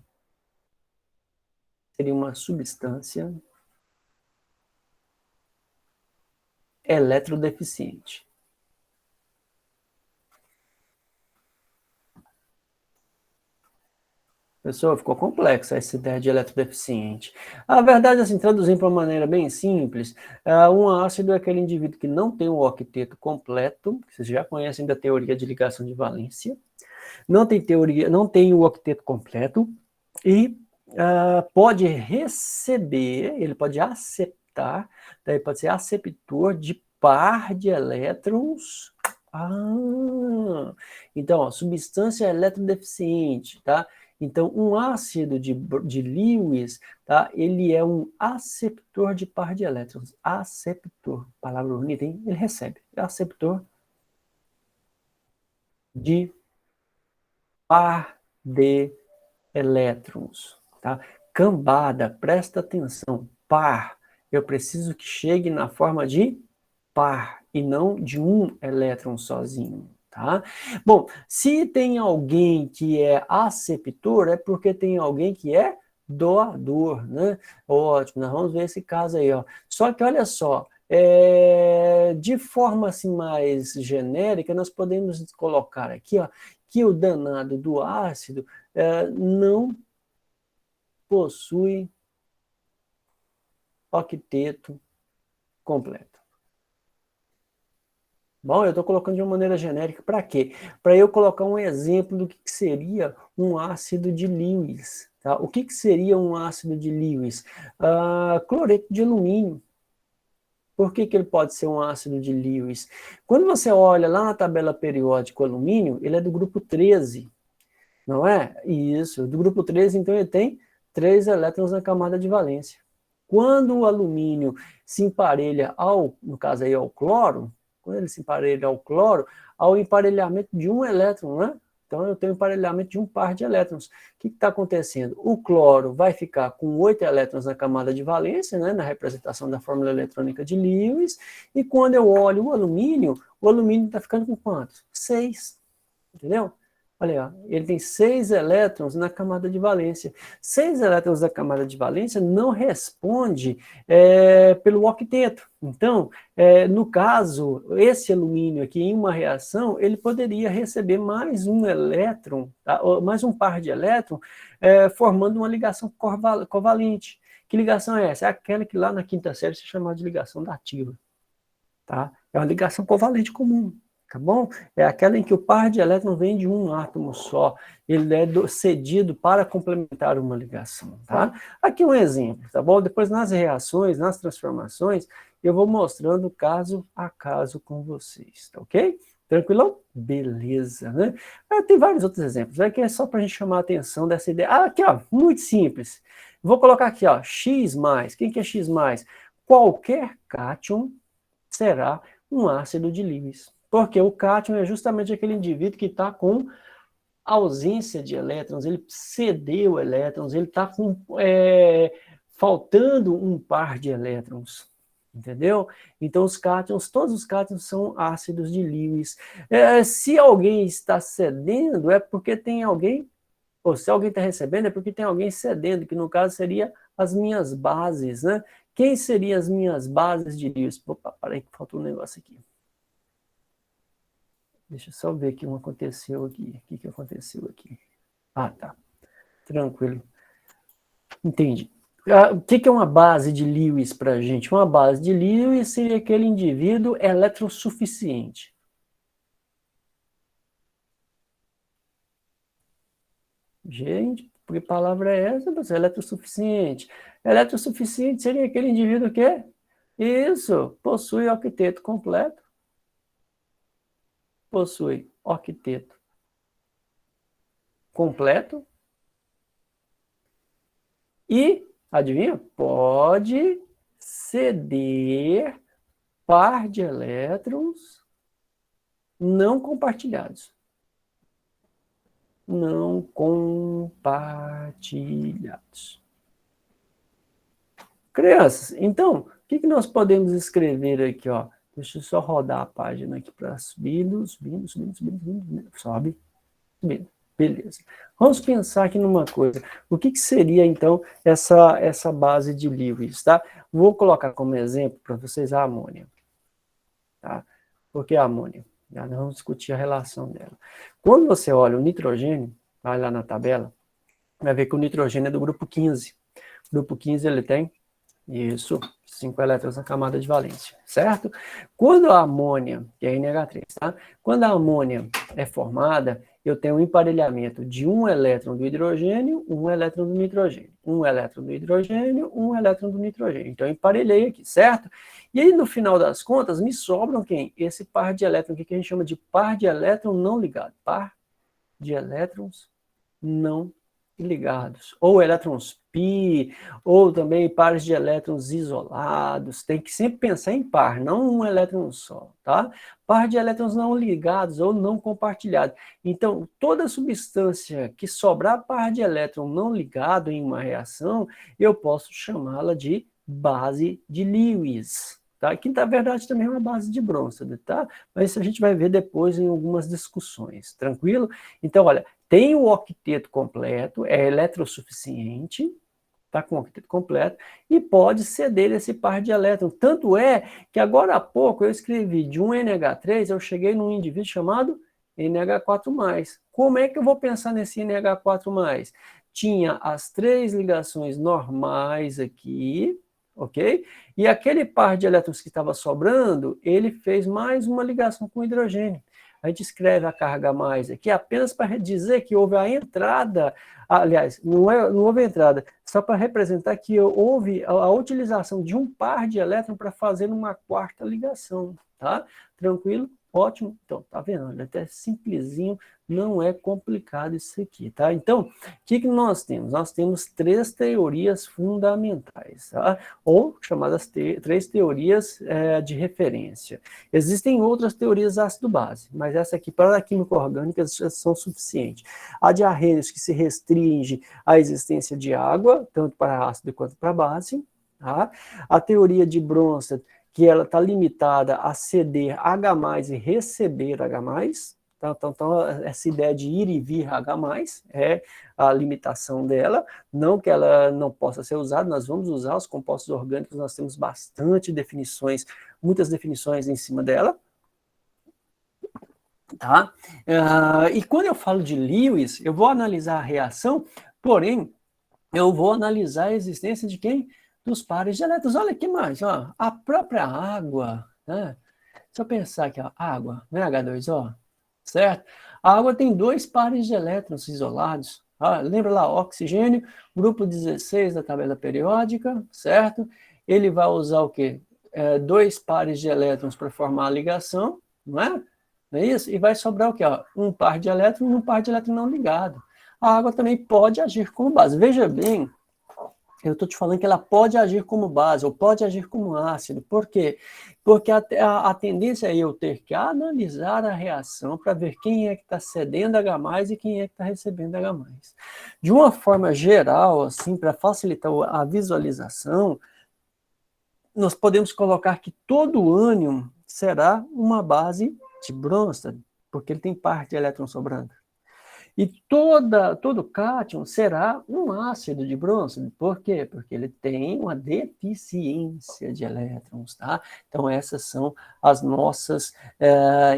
Seria uma substância eletrodeficiente. Pessoal, ficou complexa essa ideia de eletrodeficiente. A verdade, assim, traduzindo para uma maneira bem simples, um ácido é aquele indivíduo que não tem o octeto completo, vocês já conhecem da teoria de ligação de valência, não tem o octeto completo e pode receber, ele pode aceptar, daí pode ser aceptor de par de elétrons. Então, ó, substância eletrodeficiente, tá? Então, um ácido de Lewis, tá? Ele é um aceptor de par de elétrons. Aceptor, palavra bonita, hein? Ele recebe. Aceptor de par de elétrons, tá? Cambada, presta atenção, par. Eu preciso que chegue na forma de par e não de um elétron sozinho, tá? Bom, se tem alguém que é aceptor, é porque tem alguém que é doador, né? Ótimo, nós vamos ver esse caso aí, ó. Só que olha só, de forma assim mais genérica, nós podemos colocar aqui, ó, que o danado do ácido não possui octeto completo. Bom, eu estou colocando de uma maneira genérica, para quê? Para eu colocar um exemplo do que seria um ácido de Lewis. Tá? O que seria um ácido de Lewis? Cloreto de alumínio. Por que ele pode ser um ácido de Lewis? Quando você olha lá na tabela periódica o alumínio, ele é do grupo 13, não é? Isso, do grupo 13, então ele tem 3 elétrons na camada de valência. Quando o alumínio se emparelha no caso aí ao cloro, quando ele se emparelha ao cloro, há o emparelhamento de um elétron, né? Então, eu tenho emparelhamento de um par de elétrons. O que está acontecendo? O cloro vai ficar com 8 elétrons na camada de valência, né, na representação da fórmula eletrônica de Lewis, e quando eu olho o alumínio está ficando com quantos? 6, entendeu? Olha aí, ó, ele tem 6 elétrons na camada de valência. 6 elétrons da camada de valência não responde pelo octeto. Então, no caso, esse alumínio aqui, em uma reação, ele poderia receber mais um elétron, tá? Mais um par de elétrons, formando uma ligação covalente. Que ligação é essa? É aquela que lá na quinta série se chamava de ligação dativa. Tá? É uma ligação covalente comum. Tá bom? É aquela em que o par de elétrons vem de um átomo só. Ele é cedido para complementar uma ligação, tá? Aqui um exemplo, tá bom? Depois nas reações, nas transformações, eu vou mostrando caso a caso com vocês, tá ok? Tranquilão? Beleza, né? Tem vários outros exemplos, aqui é só para a gente chamar a atenção dessa ideia. Aqui, ó, muito simples. Vou colocar aqui, ó, X+. Quem que é X+? Qualquer cátion será um ácido de Lewis. Porque o cátion é justamente aquele indivíduo que está com ausência de elétrons, ele cedeu elétrons, ele está faltando um par de elétrons, entendeu? Então os cátions, todos os cátions são ácidos de Lewis. Se alguém está cedendo, é porque tem alguém, ou se alguém está recebendo, é porque tem alguém cedendo, que no caso seria as minhas bases, né? Quem seriam as minhas bases de Lewis? Opa, peraí que faltou um negócio aqui. Deixa eu só ver o que aconteceu aqui. O que aconteceu aqui? Ah, tá. Tranquilo. Entendi. O que é uma base de Lewis para a gente? Uma base de Lewis seria aquele indivíduo eletrossuficiente. Gente, que palavra é essa? Você é eletrossuficiente. Eletrossuficiente seria aquele indivíduo que? Isso, possui octeto completo. Possui octeto completo e, adivinha, pode ceder par de elétrons não compartilhados. Não compartilhados. Crianças, então, o que nós podemos escrever aqui, ó? Deixa eu só rodar a página aqui para subindo, sobe, subindo. Beleza. Vamos pensar aqui numa coisa. O que seria, então, essa base de Lewis, tá? Vou colocar como exemplo para vocês a amônia. Tá? Por que a amônia? Já vamos discutir a relação dela. Quando você olha o nitrogênio, vai lá na tabela, vai ver que o nitrogênio é do grupo 15. O grupo 15, ele tem, isso, 5 elétrons na camada de valência, certo? Quando a amônia, que é NH3, tá? Quando a amônia é formada, eu tenho um emparelhamento de um elétron do hidrogênio, um elétron do nitrogênio. Um elétron do hidrogênio, um elétron do nitrogênio. Então, eu emparelhei aqui, certo? E aí, no final das contas, me sobram quem? Esse par de elétrons, que a gente chama de par de elétrons não ligados. Par de elétrons não ligados. Ou elétrons pi, ou também pares de elétrons isolados. Tem que sempre pensar em par, não um elétron só, tá? Par de elétrons não ligados ou não compartilhados. Então, toda substância que sobrar par de elétron não ligado em uma reação, eu posso chamá-la de base de Lewis. Tá? Que, na verdade, também é uma base de Bronsted, tá? Mas isso a gente vai ver depois em algumas discussões, tranquilo? Então, olha, tem o octeto completo, é eletrossuficiente, tá com o octeto completo, e pode ceder esse par de elétrons. Tanto é que agora há pouco eu escrevi de um NH3, eu cheguei num indivíduo chamado NH4+. Como é que eu vou pensar nesse NH4+? Tinha as 3 ligações normais aqui, ok? E aquele par de elétrons que estava sobrando, ele fez mais uma ligação com o hidrogênio. A gente escreve a carga mais aqui apenas para dizer que houve a entrada, aliás, não houve a entrada, só para representar que houve a utilização de um par de elétrons para fazer uma quarta ligação, tá? Tranquilo? Ótimo. Então, tá vendo? É até simplesinho, não é complicado isso aqui, tá? Então, o que nós temos? Nós temos 3 teorias fundamentais, tá? Ou chamadas três teorias de referência. Existem outras teorias ácido-base, mas essa aqui, para a química orgânica, são suficientes. A de Arrhenius, que se restringe à existência de água, tanto para ácido quanto para base, tá? A teoria de Bronsted, que ela está limitada a ceder H+, e receber H+. Então, essa ideia de ir e vir H+, é a limitação dela, não que ela não possa ser usada, nós vamos usar os compostos orgânicos, nós temos bastante definições, muitas definições em cima dela, tá? E quando eu falo de Lewis, eu vou analisar a reação, porém, eu vou analisar a existência de quem? Dos pares de elétrons. Olha que mais, ó, a própria água, né? Se eu pensar aqui, ó, água, né, H2O, certo? A água tem 2 pares de elétrons isolados. Lembra lá, oxigênio, grupo 16 da tabela periódica, certo? Ele vai usar o quê? 2 pares de elétrons para formar a ligação, não é? Não é isso? E vai sobrar o quê? Ó? Um par de elétrons e um par de elétrons não ligado. A água também pode agir como base. Veja bem, eu estou te falando que ela pode agir como base ou pode agir como ácido. Por quê? Porque a tendência é eu ter que analisar a reação para ver quem é que está cedendo H+, e quem é que está recebendo H+. De uma forma geral, assim, para facilitar a visualização, nós podemos colocar que todo ânion será uma base de Bronsted, porque ele tem parte de elétron sobrando. E todo cátion será um ácido de Bronsted. Por quê? Porque ele tem uma deficiência de elétrons, tá? Então, essas são as nossas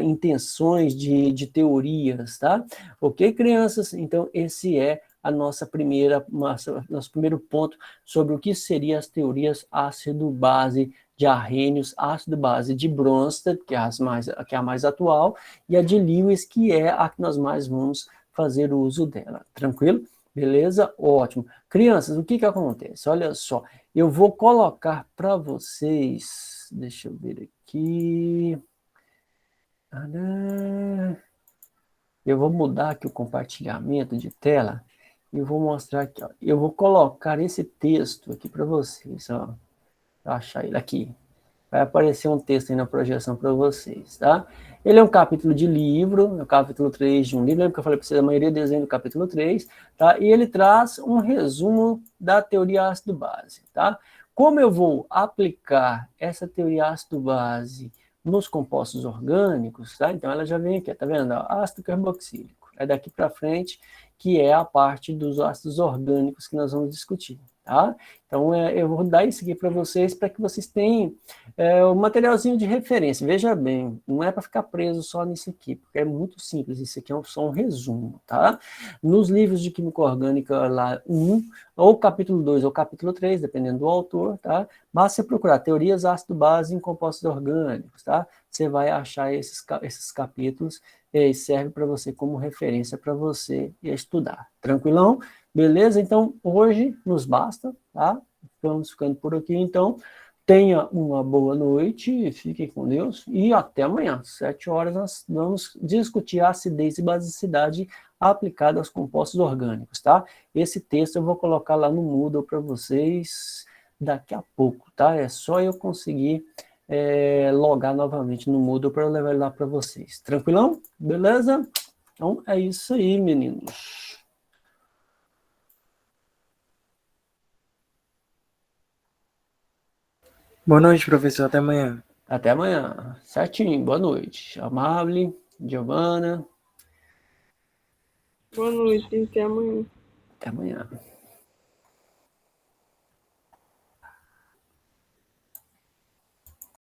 intenções de teorias, tá? Ok, crianças? Então, esse é a nosso primeiro ponto sobre o que seriam as teorias ácido-base de Arrhenius, ácido-base de Bronsted, que é a mais atual, e a de Lewis, que é a que nós mais vamos fazer o uso dela. Tranquilo? Beleza? Ótimo. Crianças, o que acontece? Olha só, eu vou colocar para vocês, deixa eu ver aqui. Eu vou mudar aqui o compartilhamento de tela e vou mostrar aqui, ó. Eu vou colocar esse texto aqui para vocês, ó. Vou achar ele aqui. Vai aparecer um texto aí na projeção para vocês, tá? Ele é um capítulo de livro, é o capítulo 3 de um livro, lembra que eu falei para vocês, a maioria desenho do capítulo 3, tá? E ele traz um resumo da teoria ácido-base, tá? Como eu vou aplicar essa teoria ácido-base nos compostos orgânicos, tá? Então ela já vem aqui, tá vendo? Ácido carboxílico. É daqui para frente que é a parte dos ácidos orgânicos que nós vamos discutir, tá? Então eu vou dar isso aqui para vocês tenham o materialzinho de referência. Veja bem, não é para ficar preso só nisso aqui, porque é muito simples, isso aqui é só um resumo, tá? Nos livros de Química Orgânica, lá 1, ou capítulo 2 ou capítulo 3, dependendo do autor, tá? Basta você procurar teorias ácido-base em compostos orgânicos, tá? Você vai achar esses capítulos e serve para você como referência para você estudar. Tranquilão? Beleza? Então, hoje nos basta, tá? Vamos ficando por aqui, então. Tenha uma boa noite, fiquem com Deus e até amanhã, 7 horas, nós vamos discutir a acidez e basicidade aplicada aos compostos orgânicos, tá? Esse texto eu vou colocar lá no Moodle para vocês daqui a pouco, tá? É só eu conseguir logar novamente no Moodle para eu levar ele lá para vocês. Tranquilão? Beleza? Então é isso aí, meninos. Boa noite, professor. Até amanhã. Até amanhã. Certinho. Boa noite. Amable, Giovana. Boa noite. Até amanhã. Até amanhã.